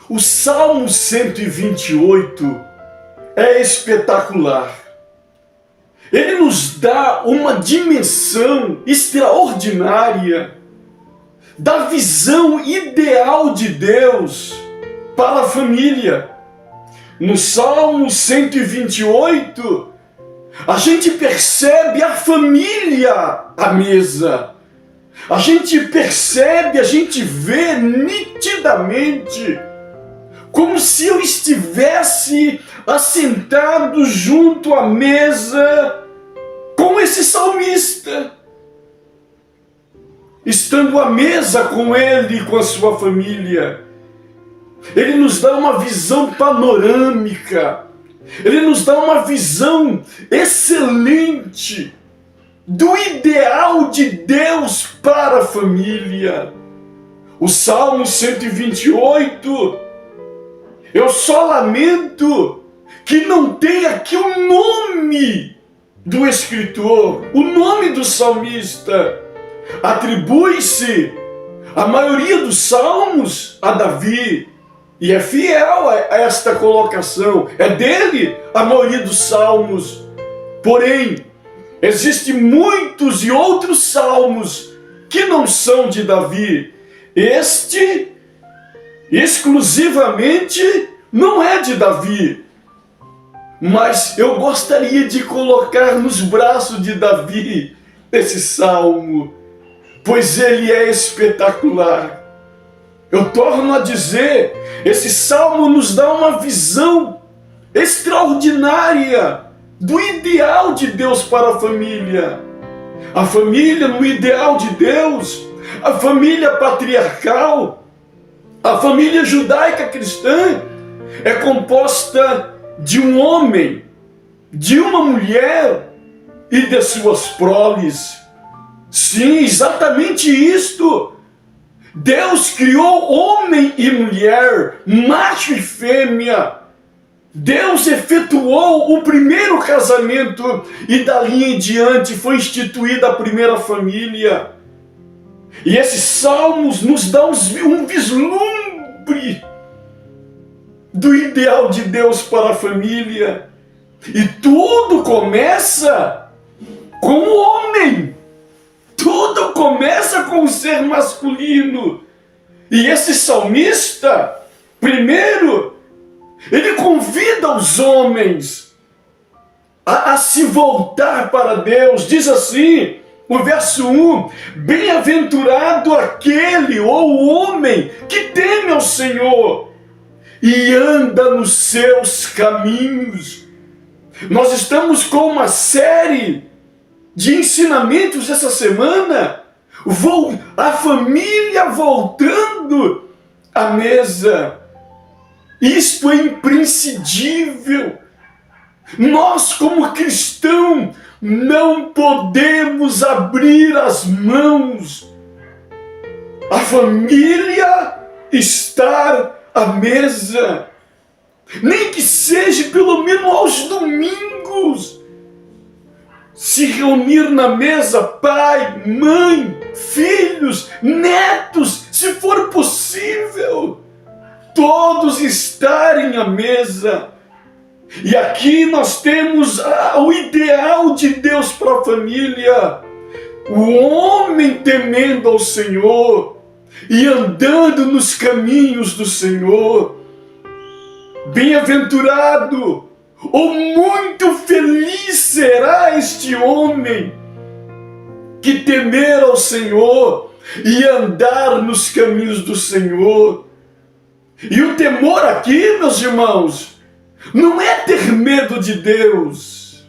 O Salmo 128 é espetacular. Ele nos dá uma dimensão extraordinária da visão ideal de Deus para a família. No Salmo 128, a gente percebe a família à mesa. A gente percebe, a gente vê nitidamente como se eu estivesse assentado junto à mesa com esse salmista, estando à mesa com ele e com a sua família. Ele nos dá uma visão panorâmica, ele nos dá uma visão excelente do ideal de Deus para a família. O Salmo 128, eu só lamento que não tem aqui o nome do escritor, o nome do salmista. Atribui-se a maioria dos salmos a Davi, e é fiel a esta colocação, é dele a maioria dos salmos. Porém, existem muitos e outros salmos que não são de Davi. Este, exclusivamente, não é de Davi. Mas eu gostaria de colocar nos braços de Davi esse salmo, pois ele é espetacular. Eu torno a dizer, esse salmo nos dá uma visão extraordinária do ideal de Deus para a família. A família no ideal de Deus, a família patriarcal, a família judaica cristã é composta de um homem, de uma mulher e de suas proles. Sim, exatamente isto. Deus criou homem e mulher, macho e fêmea. Deus efetuou o primeiro casamento e dali em diante foi instituída a primeira família. E esses salmos nos dão um vislumbre do ideal de Deus para a família. E tudo começa com o homem. Tudo começa com o ser masculino. E esse salmista, primeiro, ele convida os homens a se voltar para Deus. Diz assim, o verso 1, bem-aventurado aquele ou o homem que teme ao Senhor e anda nos seus caminhos. Nós estamos com uma série de ensinamentos essa semana, a família voltando à mesa. Isto é imprescindível. Nós, como cristãos, não podemos abrir as mãos. A família estar à mesa, nem que seja pelo menos aos domingos. Se reunir na mesa, pai, mãe, filhos, netos, se for possível, todos estarem à mesa. E aqui nós temos o ideal de Deus para a família. O homem temendo ao Senhor e andando nos caminhos do Senhor. Bem-aventurado ou muito feliz será este homem que temer ao Senhor e andar nos caminhos do Senhor. E o temor aqui, meus irmãos, não é ter medo de Deus,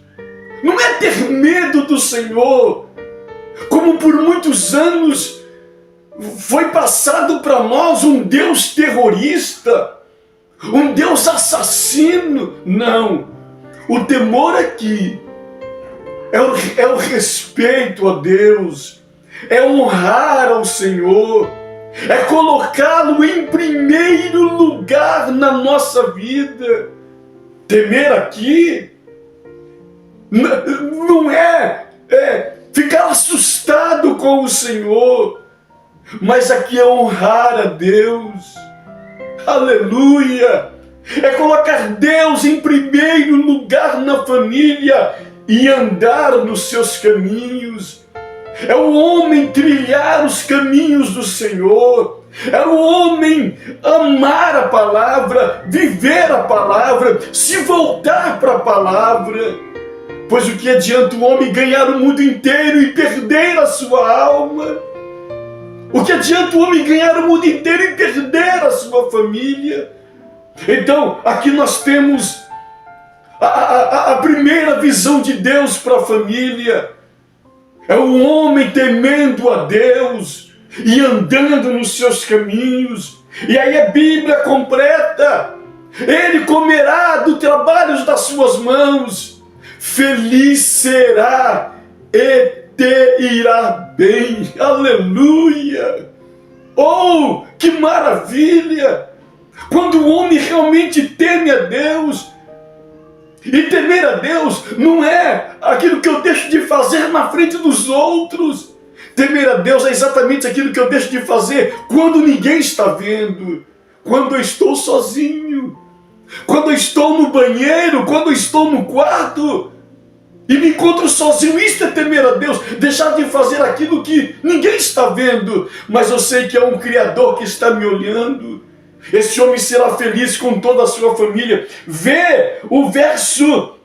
não é ter medo do Senhor, como por muitos anos foi passado para nós um Deus terrorista, um Deus assassino. Não, o temor aqui é o respeito a Deus, é honrar ao Senhor, é colocá-lo em primeiro lugar na nossa vida. Temer aqui não é ficar assustado com o Senhor, mas aqui é honrar a Deus. Aleluia! É colocar Deus em primeiro lugar na família e andar nos seus caminhos. É o homem trilhar os caminhos do Senhor. É o homem amar a palavra, viver a palavra, se voltar para a palavra. Pois o que adianta o homem ganhar o mundo inteiro e perder a sua alma? O que adianta o homem ganhar o mundo inteiro e perder a sua família? Então, aqui nós temos a primeira visão de Deus para a família. É o homem temendo a Deus e andando nos seus caminhos. E aí a Bíblia completa: ele comerá do trabalho das suas mãos, feliz será e te irá bem. Aleluia! Oh, que maravilha! Quando o homem realmente teme a Deus. E temer a Deus não é aquilo que eu deixo de fazer na frente dos outros. Temer a Deus é exatamente aquilo que eu deixo de fazer quando ninguém está vendo, quando eu estou sozinho, quando eu estou no banheiro, quando eu estou no quarto e me encontro sozinho. Isso é temer a Deus, deixar de fazer aquilo que ninguém está vendo, mas eu sei que é um Criador que está me olhando. Esse homem será feliz com toda a sua família. Vê o verso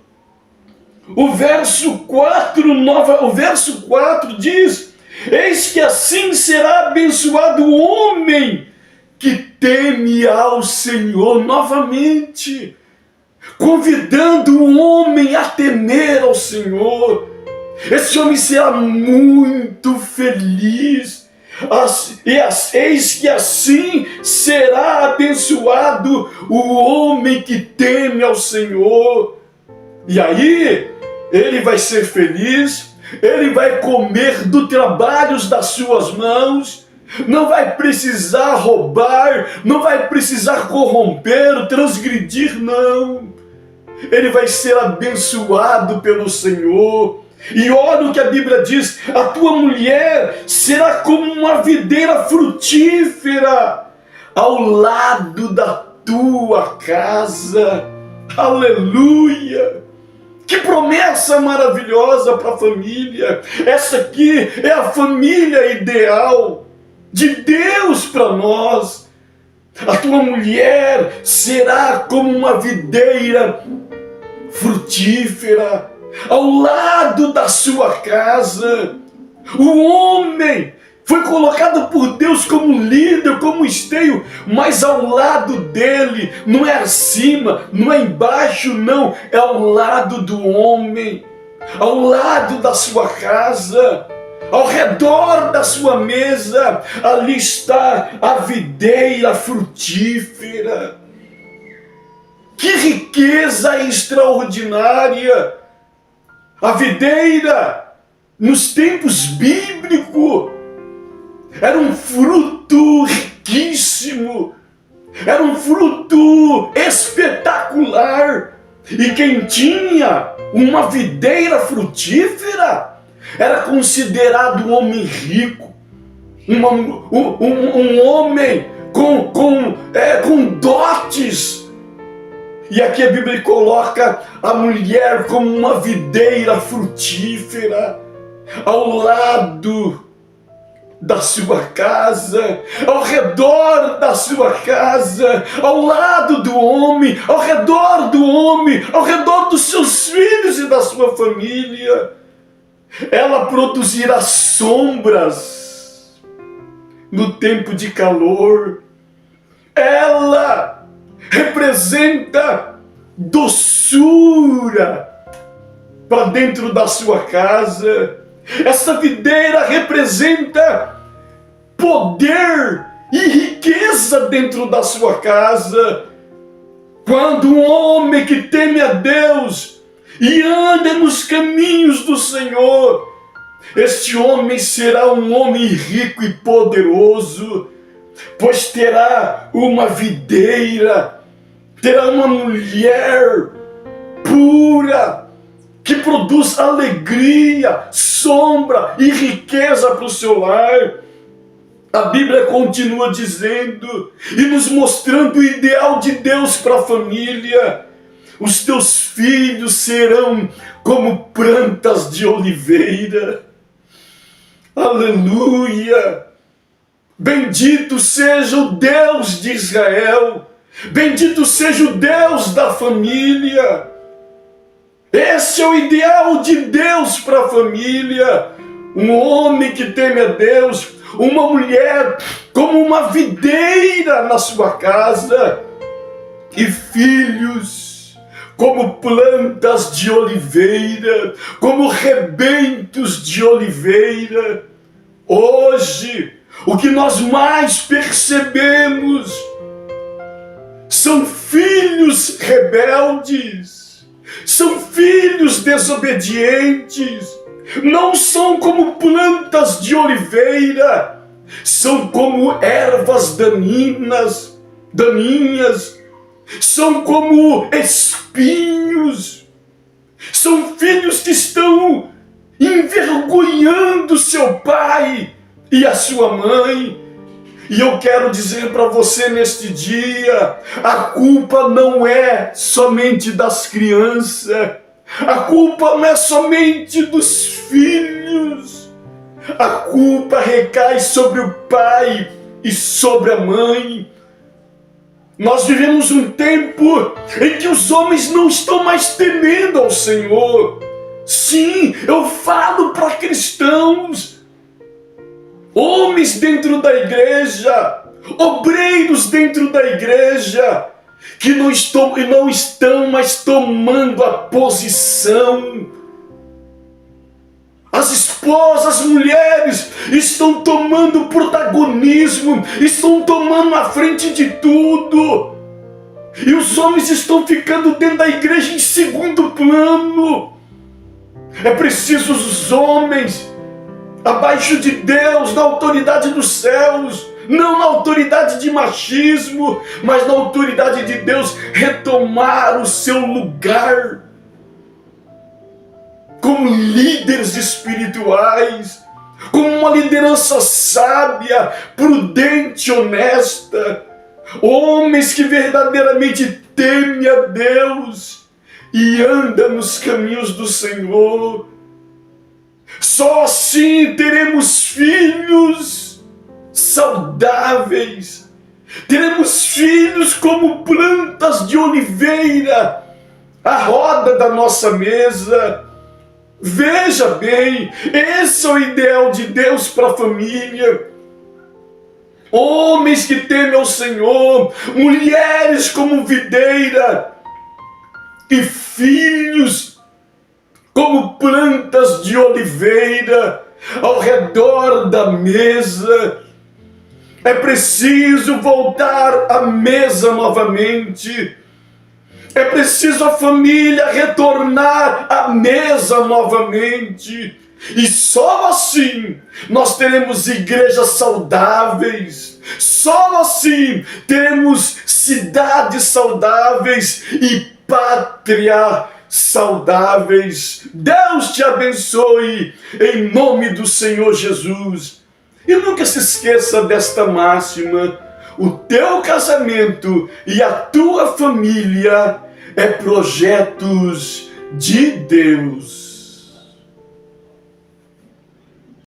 4 diz: eis que assim será abençoado o homem que teme ao Senhor. Novamente, convidando o homem a temer ao Senhor. Esse homem será muito feliz. Eis que assim será abençoado o homem que teme ao Senhor. E aí, ele vai ser feliz, ele vai comer do trabalho das suas mãos, não vai precisar roubar, não vai precisar corromper, transgredir, não. Ele vai ser abençoado pelo Senhor. E olha o que a Bíblia diz: a tua mulher será como uma videira frutífera ao lado da tua casa. Aleluia! Que promessa maravilhosa para a família! Essa aqui é a família ideal de Deus para nós. A tua mulher será como uma videira frutífera ao lado da sua casa. O homem foi colocado por Deus como líder, como esteio, mas ao lado dele, não é acima, não é embaixo, não, é ao lado do homem, ao lado da sua casa, ao redor da sua mesa, ali está a videira frutífera. Que riqueza extraordinária! A videira, nos tempos bíblicos, era um fruto riquíssimo, era um fruto espetacular. E quem tinha uma videira frutífera era considerado um homem rico, um homem com dotes. E aqui a Bíblia coloca a mulher como uma videira frutífera ao lado da sua casa, ao redor da sua casa, ao lado do homem, ao redor do homem, ao redor dos seus filhos e da sua família. Ela produzirá sombras no tempo de calor. Ela representa doçura para dentro da sua casa. Essa videira representa poder e riqueza dentro da sua casa. Quando um homem que teme a Deus e anda nos caminhos do Senhor, este homem será um homem rico e poderoso, pois terá uma videira, terá uma mulher pura, que produz alegria, sombra e riqueza para o seu lar. A Bíblia continua dizendo e nos mostrando o ideal de Deus para a família. Os teus filhos serão como plantas de oliveira. Aleluia! Bendito seja o Deus de Israel. Bendito seja o Deus da família. Esse é o ideal de Deus para a família. Um homem que teme a Deus, uma mulher como uma videira na sua casa, e filhos como plantas de oliveira, como rebentos de oliveira. Hoje, o que nós mais percebemos são filhos rebeldes, são filhos desobedientes, não são como plantas de oliveira, são como ervas daninhas, são como espinhos, são filhos que estão envergonhando seu pai e a sua mãe. E eu quero dizer para você neste dia, a culpa não é somente das crianças, a culpa não é somente dos filhos, a culpa recai sobre o pai e sobre a mãe. Nós vivemos um tempo em que os homens não estão mais temendo ao Senhor. Sim, eu falo para cristãos, homens dentro da igreja, obreiros dentro da igreja, que não estão mais tomando a posição. As esposas, as mulheres estão tomando protagonismo, estão tomando a frente de tudo. E os homens estão ficando dentro da igreja em segundo plano. É preciso os homens abaixo de Deus, na autoridade dos céus, não na autoridade de machismo, mas na autoridade de Deus, retomar o seu lugar como líderes espirituais, como uma liderança sábia, prudente, honesta, homens que verdadeiramente temem a Deus e andam nos caminhos do Senhor. Só assim teremos filhos saudáveis, teremos filhos como plantas de oliveira à roda da nossa mesa. Veja bem, esse é o ideal de Deus para a família. Homens que temem ao Senhor, mulheres como videira e filhos como plantas de oliveira ao redor da mesa. É preciso voltar à mesa novamente. É preciso a família retornar à mesa novamente. E só assim nós teremos igrejas saudáveis. Só assim teremos cidades saudáveis e pátria saudáveis. Deus te abençoe em nome do Senhor Jesus. E nunca se esqueça desta máxima: o teu casamento e a tua família é projetos de Deus.